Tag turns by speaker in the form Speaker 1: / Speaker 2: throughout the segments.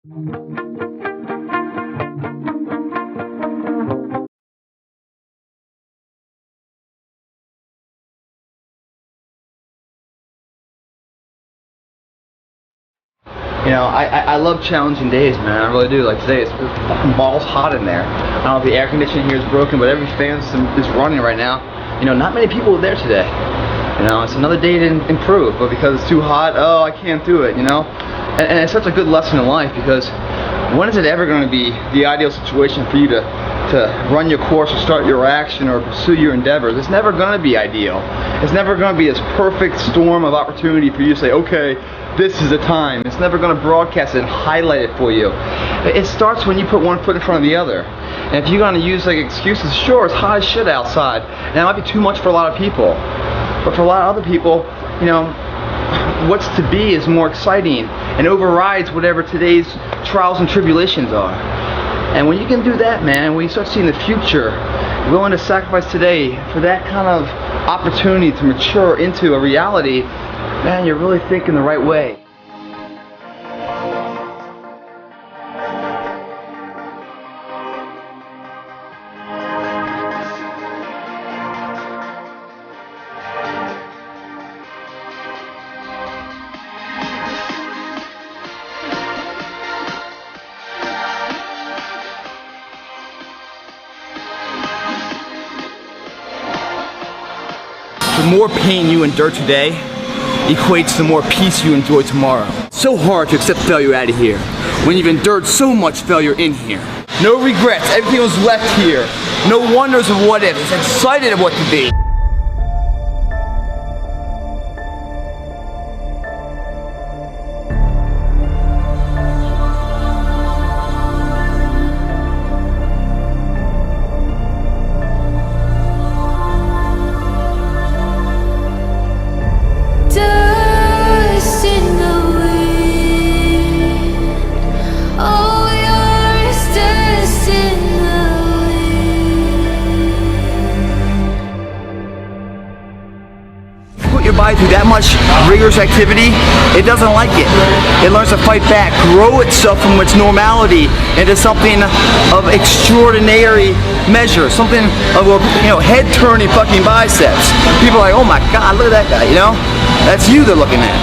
Speaker 1: You know, I love challenging days, man. I really do. Like today, it's fucking balls hot in there. I don't know if the air conditioning here is broken, but every fan system is running right now. You know, not many people are there today. You know, it's another day to improve, but because it's too hot, oh, I can't do it, you know? And it's such a good lesson in life, because when is it ever going to be the ideal situation for you to run your course or start your action or pursue your endeavors? It's never going to be ideal. It's never going to be this perfect storm of opportunity for you to say, okay, this is the time. It's never going to broadcast it and highlight it for you. It starts when you put one foot in front of the other. And if you're going to use like excuses, sure, it's hot as shit outside, and that might be too much for a lot of people. But for a lot of other people, you know, what's to be is more exciting and overrides whatever today's trials and tribulations are. And when you can do that, man, when you start seeing the future, willing to sacrifice today for that kind of opportunity to mature into a reality, man, you're really thinking the right way. The more pain you endure today equates to more peace you enjoy tomorrow. So hard to accept failure out of here when you've endured so much failure in here. No regrets, everything was left here. No wonders of what if, it's excited of what to be. Your body through that much rigorous activity, it doesn't like it. It learns to fight back, grow itself from its normality into something of extraordinary measure, something of a, you know, head-turning fucking biceps. People are like, oh my god, look at that guy, you know? That's you they're looking at.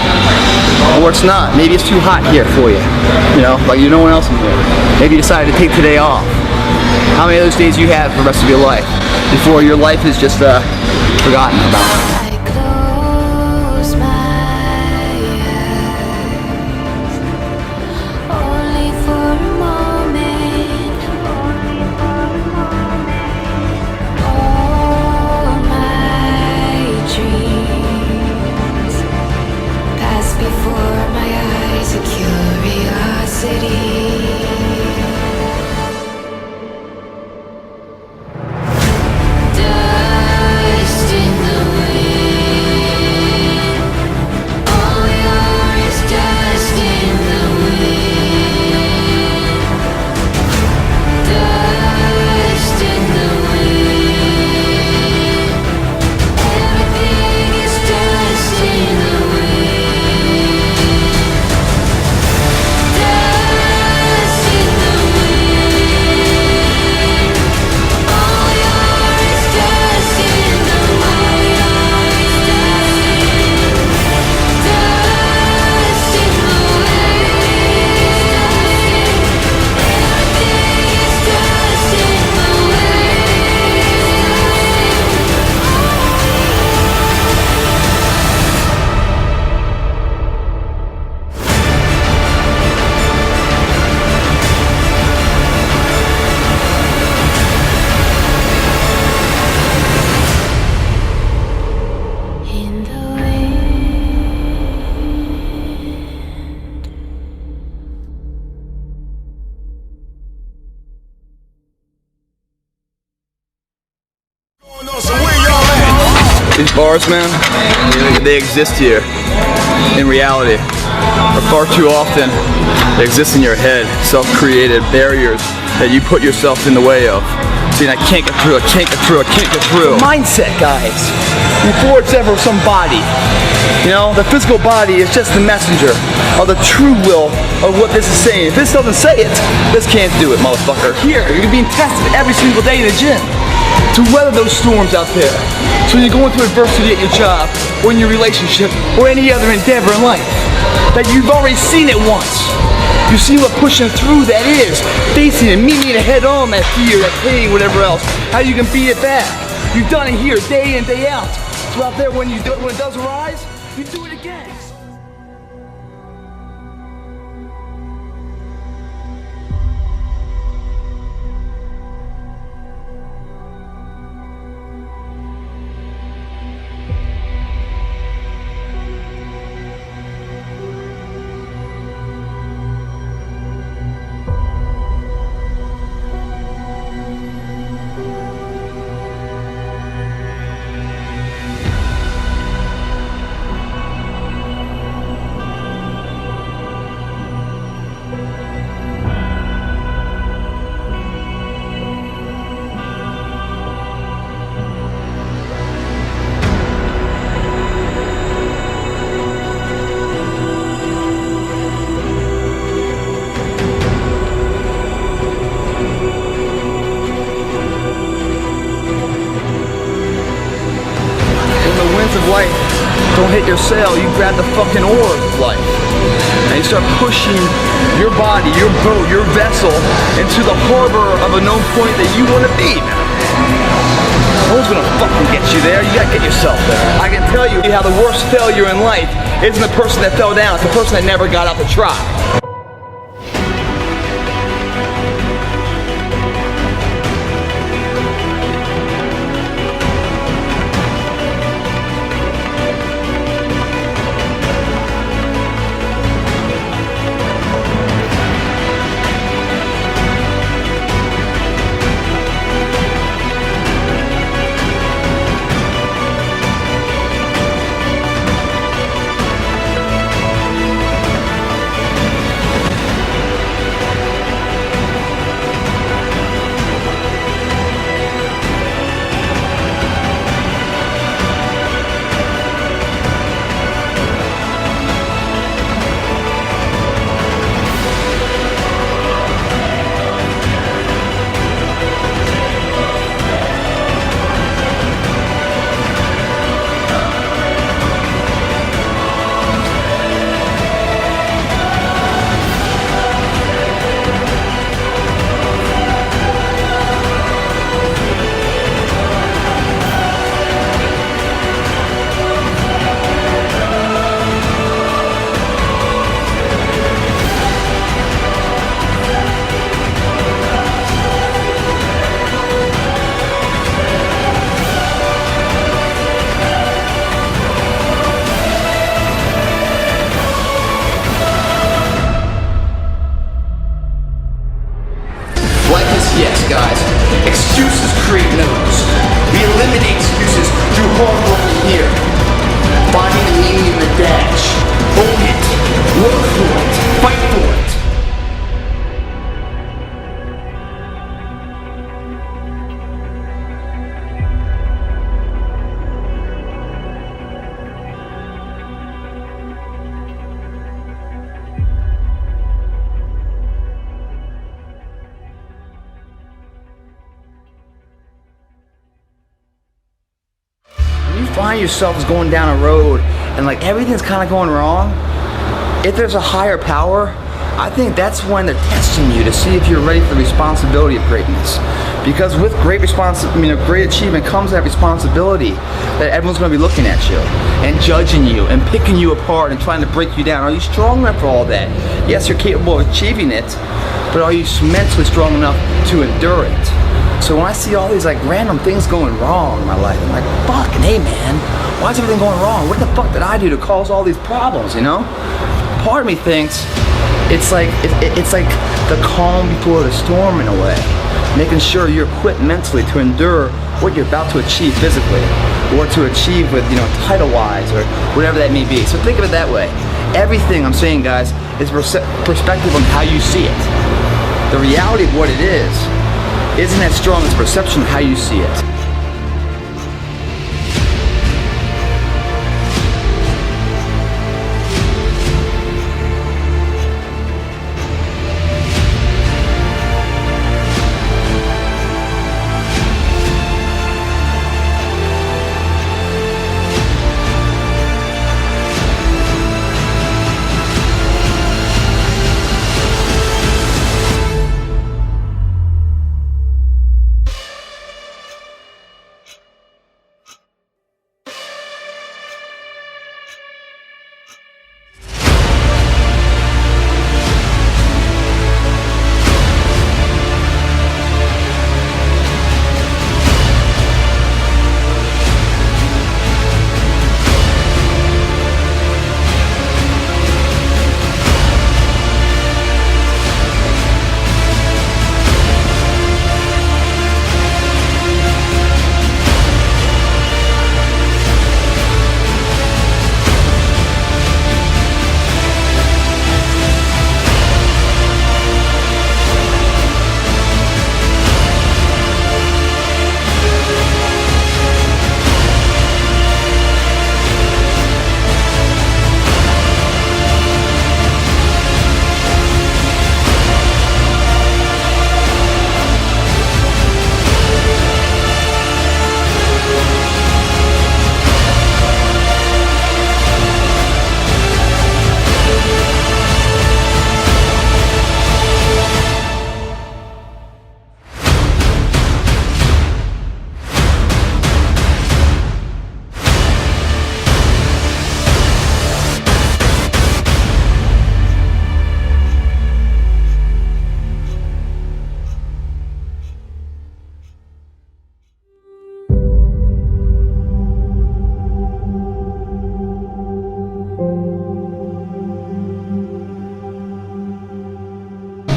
Speaker 1: Or it's not. Maybe it's too hot here for you. You know, like you're no one else in here. Maybe you decided to take today off. How many of those days you have for the rest of your life before your life is just forgotten about? These bars, man, they exist here in reality. But far too often, they exist in your head, self-created barriers that you put yourself in the way of. saying, I can't get through, I can't get through, I can't get through. Mindset, guys, before it's ever some body. You know, the physical body is just the messenger of the true will of what this is saying. If this doesn't say it, this can't do it, motherfucker. Here, you're being tested every single day in the gym to weather those storms out there. So when you go into adversity at your job, or in your relationship, or any other endeavor in life, that you've already seen it once. You've seen what pushing through that is, facing it, meeting it head on, that fear, that pain, whatever else, how you can beat it back. You've done it here day in, day out. So out there, when it does arise, you do it again. Life don't hit your sail, you grab the fucking oar of life and you start pushing your body, your boat, your vessel into the harbor of a known point that you want to be. No one's gonna fucking get you there, you gotta get yourself there. I can tell you how the worst failure in life isn't the person that fell down, it's the person that never got out to try. Yes, guys, excuses create no's. We eliminate excuses through hard work here. Finding the meaning in the dash. Own it. Work for it. Fight for it. Find yourself as going down a road and like everything's kind of going wrong, if there's a higher power, I think that's when they're testing you to see if you're ready for the responsibility of greatness. Because with great great achievement comes that responsibility that everyone's going to be looking at you and judging you and picking you apart and trying to break you down. Are you strong enough for all that? Yes, you're capable of achieving it, but are you mentally strong enough to endure it? So when I see all these like random things going wrong in my life, I'm like, fucking hey man, why is everything going wrong? What the fuck did I do to cause all these problems, you know? Part of me thinks it's like the calm before the storm in a way. Making sure you're equipped mentally to endure what you're about to achieve physically, or to achieve with, title-wise, or whatever that may be. So think of it that way. Everything I'm saying, guys, is perspective on how you see it. The reality of what it is isn't as strong as perception of how you see it.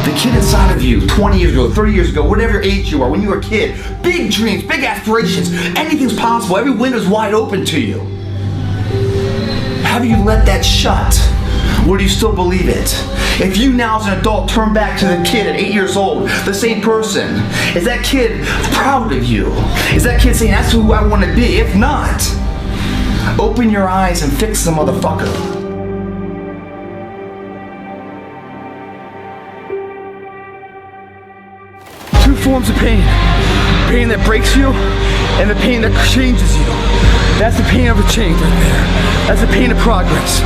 Speaker 2: The kid inside of you, 20 years ago, 30 years ago, whatever age you are, when you were a kid, big dreams, big aspirations, anything's possible, every window's wide open to you. Have you let that shut? Or do you still believe it? If you now as an adult turn back to the kid at 8 years old, the same person, is that kid proud of you? Is that kid saying, that's who I want to be? If not, open your eyes and fix the motherfucker.
Speaker 1: Two forms of pain. Pain that breaks you and the pain that changes you. That's the pain of a change right there. That's the pain of progress.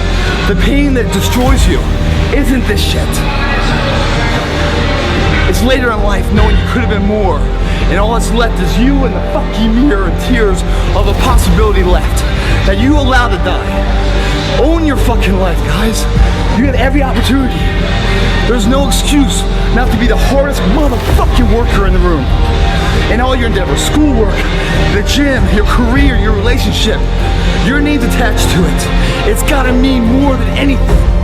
Speaker 1: The pain that destroys you isn't this shit. It's later in life knowing you could have been more, and all that's left is you and the fucking mirror and tears of a possibility left that you allowed to die. Own your fucking life, guys. You had every opportunity. There's no excuse not to be the hardest motherfucking worker in the room. In all your endeavors, schoolwork, the gym, your career, your relationship, your name's attached to it. It's gotta mean more than anything.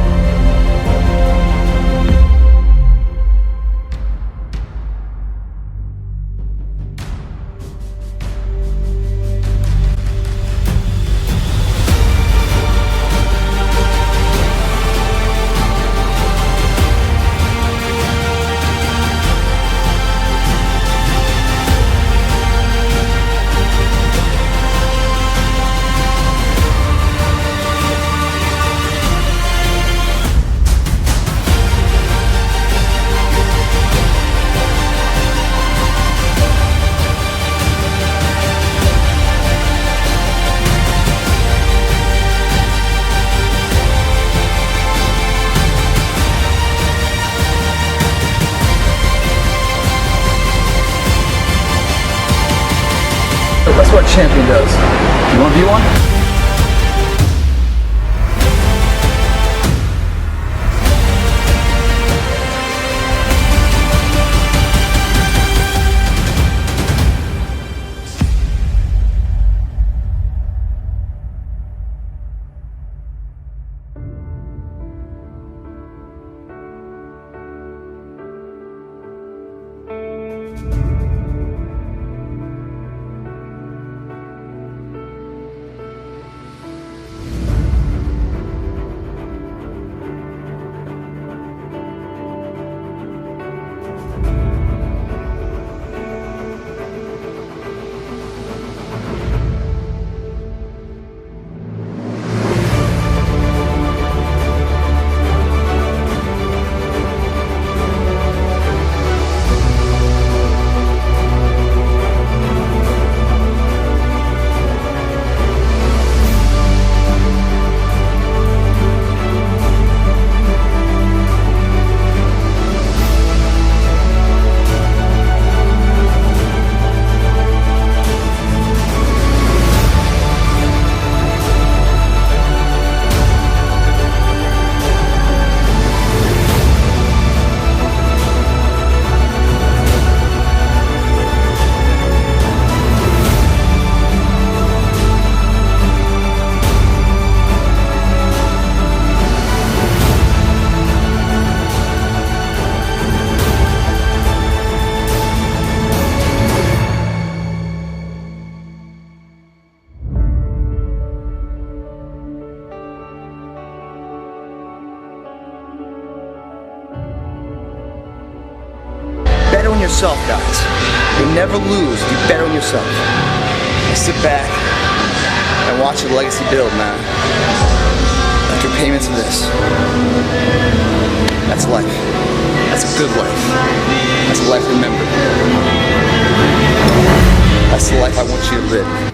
Speaker 1: That's what a champion does. You want to be one?
Speaker 2: bet on yourself, guys. You never lose if you bet on yourself. Sit back and watch the legacy build, man. After payments of this. That's life. That's a good life. That's a life remembered. That's the life I want you to live.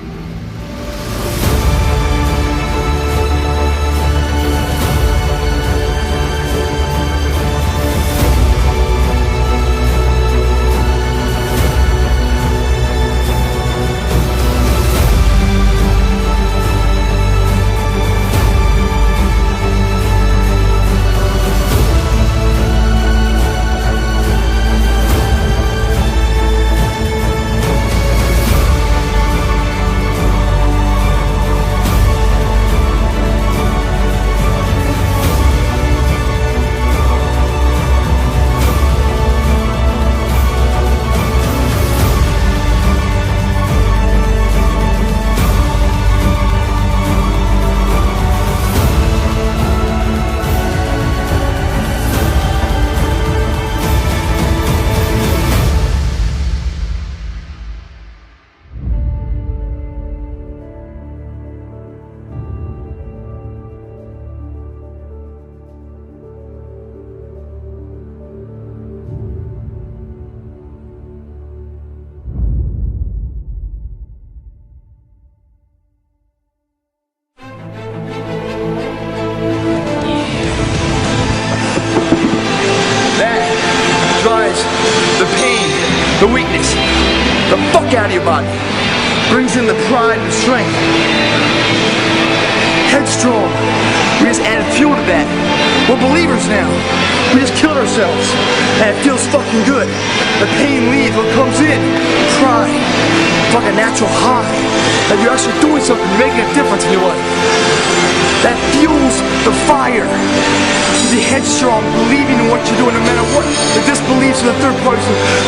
Speaker 2: The pain, the weakness, the fuck out of your body. Brings in the pride and strength. Headstrong. We just added fuel to that. We're believers now. We just killed ourselves. And it feels fucking good. The pain leaves, what comes in? Pride. It's like a natural high. That you're actually doing something, you're making a difference in your life. That fuels the fire. To be headstrong, believing in what you're doing no matter what the disbeliefs of the third party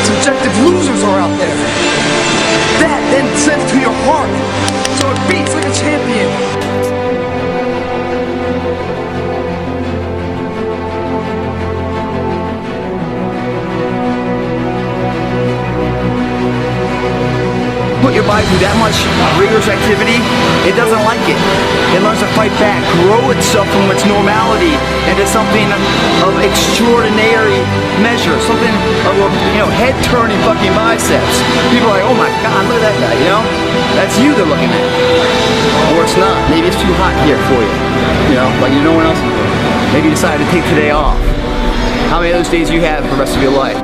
Speaker 2: subjective losers are out there. That then sends to your heart, so it beats like a champion. Put your body through that much rigorous activity, it doesn't like it. It learns to fight back, grow itself from its normality into something of extraordinary measure, something of, head-turning fucking biceps. People are like, oh my God, look at that guy, That's you they're looking at. Or it's not. Maybe it's too hot here for you. Like no one else is doing. Maybe you decided to take today off. How many of those days do you have for the rest of your life?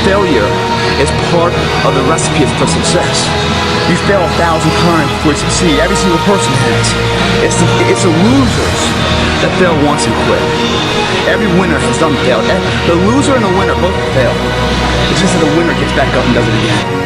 Speaker 2: Failure is part of the recipe for success. You fail 1,000 times before you succeed. Every single person has. It's the losers that fail once and quit. Every winner has done fail. The loser and the winner both fail. It's just that the winner gets back up and does it again.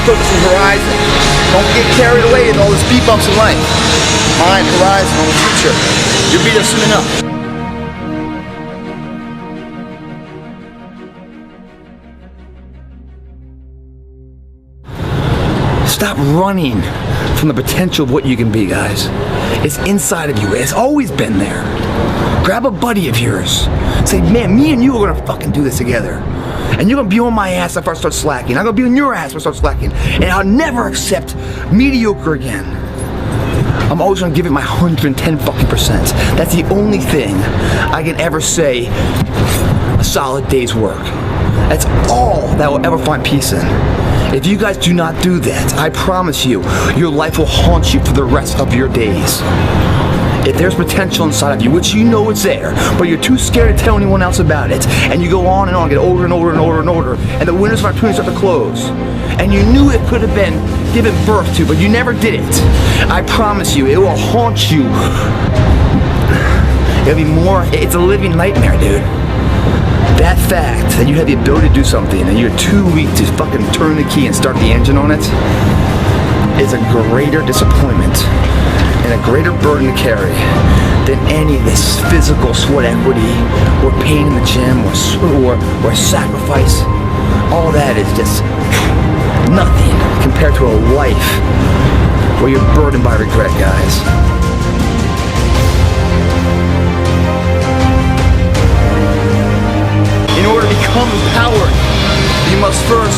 Speaker 2: Focus on horizon. Don't get carried away with all the speed bumps in life. Mind, horizon, on the future. You'll be there soon enough. Stop running from the potential of what you can be, guys. It's inside of you. It's always been there. Grab a buddy of yours. Say, man, me and you are gonna fucking do this together. And you're gonna be on my ass if I start slacking. I'm gonna be on your ass if I start slacking. And I'll never accept mediocre again. I'm always gonna give it my 110 fucking %. That's the only thing I can ever say a solid day's work. That's all that will ever find peace in. If you guys do not do that, I promise you, your life will haunt you for the rest of your days. If there's potential inside of you, which you know is there, but you're too scared to tell anyone else about it, and you go on and on, get older and older and older and older, and the windows of opportunity start to close, and you knew it could have been given birth to, but you never did it, I promise you, it will haunt you. It'll be more, it's a living nightmare, dude. That fact that you have the ability to do something and you're too weak to fucking turn the key and start the engine on it is a greater disappointment and a greater burden to carry than any of this physical sweat equity or pain in the gym or sacrifice. All that is just nothing compared to a life where you're burdened by regret, guys. In order to become empowered, you must first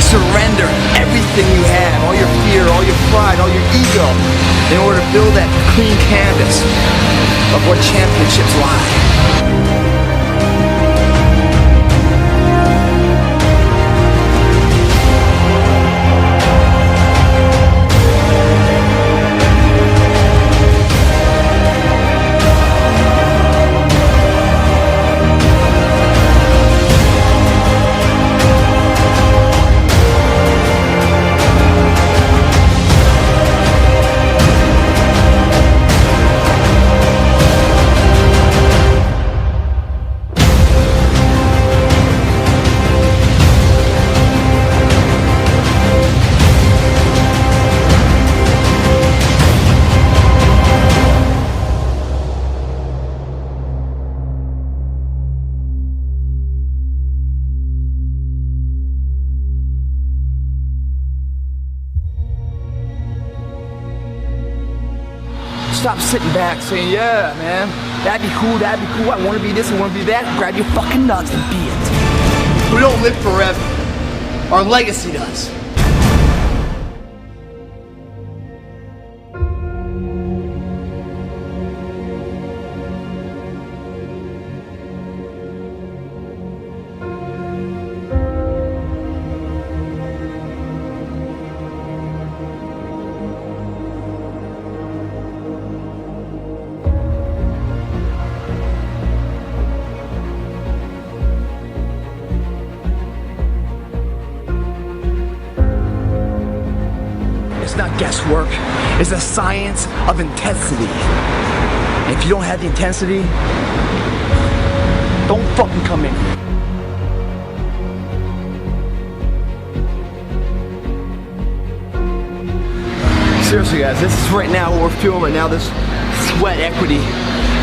Speaker 2: surrender everything you have, all your fear, all your pride, all your ego, in order to build that clean canvas of what championships lie. Stop sitting back saying, yeah, man, that'd be cool, I want to be this, I want to be that. Grab your fucking nuts and be it. We don't live forever. Our legacy does. Not guesswork, it's a science of intensity. And if you don't have the intensity, don't fucking come in. Seriously guys, this is right now what we're feeling right now, this sweat equity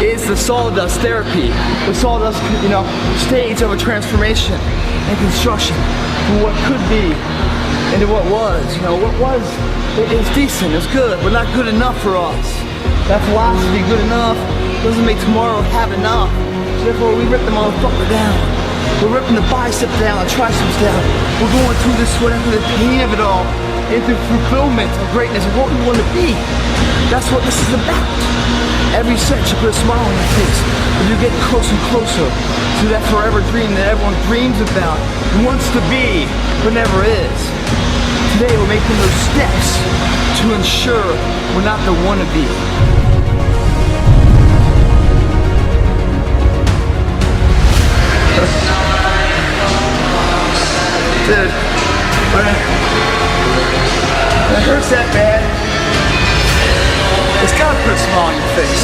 Speaker 2: is the sawdust therapy, the sawdust, stage of a transformation and construction from what could be into what was. What was, it's decent, it's good, but not good enough for us. That philosophy, good enough, doesn't make tomorrow have enough. So therefore we rip the motherfucker down. We're ripping the bicep down, the triceps down. We're going through this, whatever, the pain of it all, into fulfillment of greatness of what we want to be. That's what this is about. Every set you put a smile on your face, as you get closer and closer to that forever dream that everyone dreams about, wants to be, but never is. Today we're making those steps to ensure we're not the wannabe. Dude, when it hurts that bad, it's gotta put a smile on your face.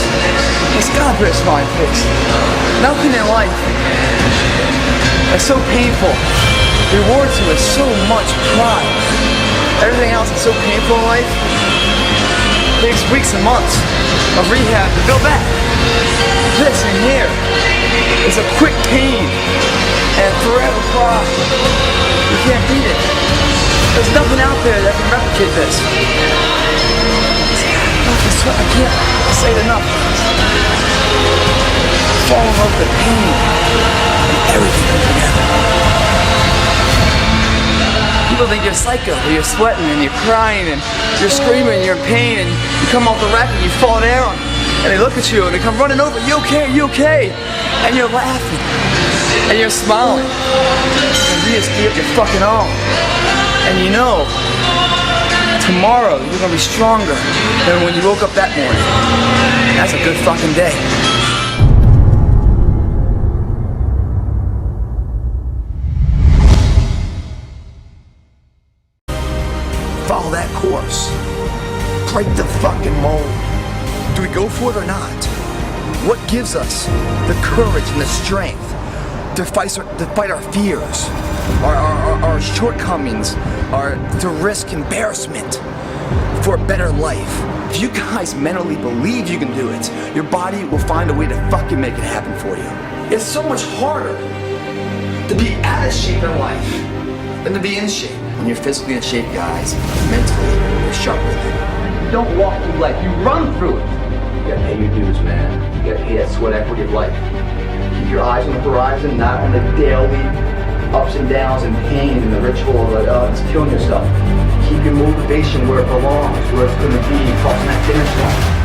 Speaker 2: It's gotta put a smile on your face. Nothing in life is so painful rewards you with so much pride. Everything else is so painful in life. It takes weeks and months of rehab to build back. This in here is a quick pain and forever pride. You can't beat it. There's nothing out there that can replicate this. I can't say it enough. Fall in love with the pain and everything together. People think you're psycho, that you're sweating and you're crying and you're screaming and you're in pain and you come off the rack and you fall down and they look at you and they come running over, you okay, you okay? And you're laughing.
Speaker 1: And you're smiling. And you just give it your fucking all. And you know, tomorrow you're gonna be stronger than when you woke up that morning. That's a good fucking day.
Speaker 2: Follow that course. Break the fucking mold. Do we go for it or not? What gives us the courage and the strength to fight our fears, our shortcomings, to risk embarrassment for a better life? If you guys mentally believe you can do it, your body will find a way to fucking make it happen for you. It's so much harder to be out of shape in life than to be in shape. When you're physically in shape, guys, mentally, you're sharp with it. You don't walk through life, you run through it. You gotta pay your dues, man. You gotta pay that sweat equity of life. Keep your eyes on the horizon, not on the daily ups and downs and pain and the ritual of like, oh, it's killing yourself. Keep your motivation where it belongs, where it's gonna be, crossing that finish line.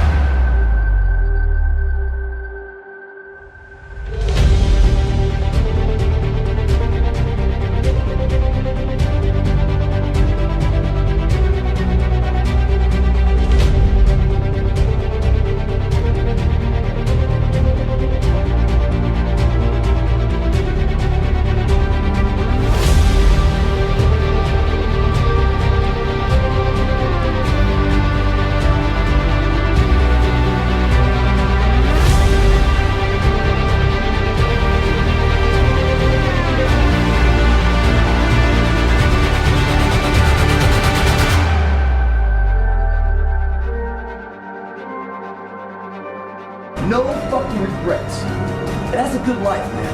Speaker 2: No fucking regrets. And that's a good life, man.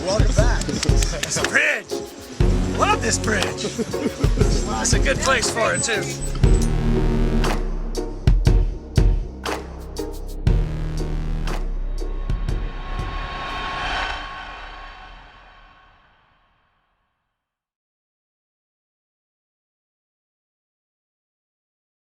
Speaker 3: Welcome back. It's a bridge. Love this bridge. It's a good place for it too.